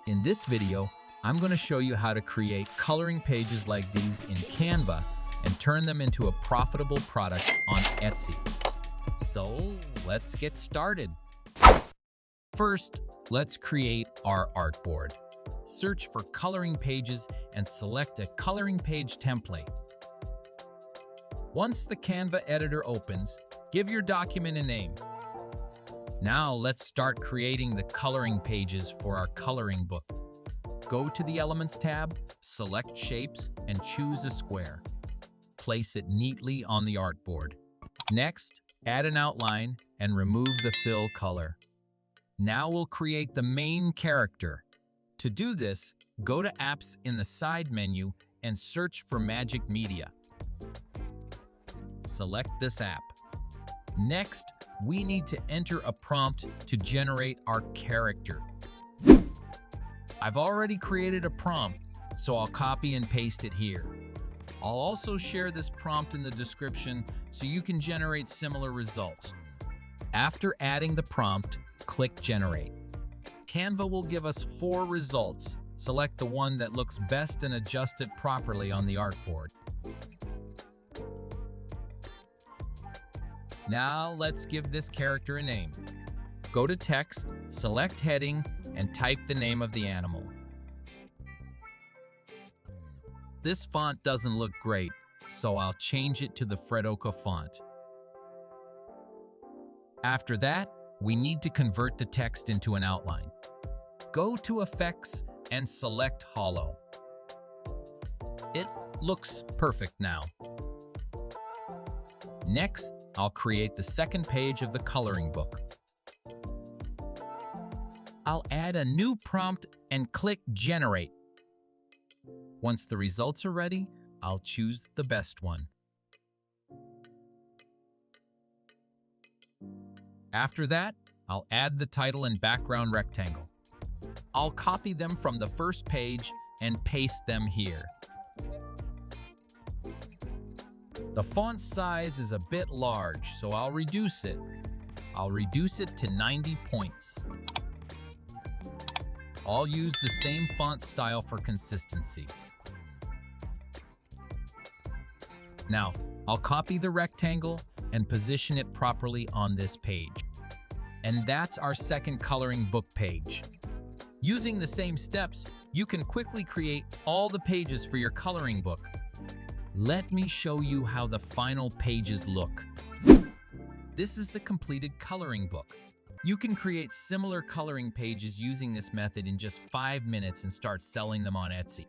In this video, I'm going to show you how to create coloring pages like these in Canva and turn them into a profitable product on Etsy. So let's get started. First, let's create our artboard. Search for coloring pages and select a coloring page template. Once the Canva editor opens, give your document a name. Now let's start creating the coloring pages for our coloring book. Go to the Elements tab, select Shapes, and choose a square. Place it neatly on the artboard. Next, add an outline and remove the fill color. Now we'll create the main character. To do this, go to Apps in the side menu and search for Magic Media. Select this app. Next, we need to enter a prompt to generate our character. I've already created a prompt, so I'll copy and paste it here. I'll also share this prompt in the description so you can generate similar results. After adding the prompt, click Generate. Canva will give us 4 results. Select the one that looks best and adjust it properly on the artboard. Now let's give this character a name. Go to Text, select Heading, and type the name of the animal. This font doesn't look great, so I'll change it to the Fredoka font. After that, we need to convert the text into an outline. Go to Effects and select Hollow. It looks perfect now. Next, I'll create the second page of the coloring book. I'll add a new prompt and click Generate. Once the results are ready, I'll choose the best one. After that, I'll add the title and background rectangle. I'll copy them from the first page and paste them here. The font size is a bit large, so I'll reduce it. I'll reduce it to 90 points. I'll use the same font style for consistency. Now, I'll copy the rectangle and position it properly on this page. And that's our second coloring book page. Using the same steps, you can quickly create all the pages for your coloring book. Let me show you how the final pages look. This is the completed coloring book. You can create similar coloring pages using this method in just 5 minutes and start selling them on Etsy.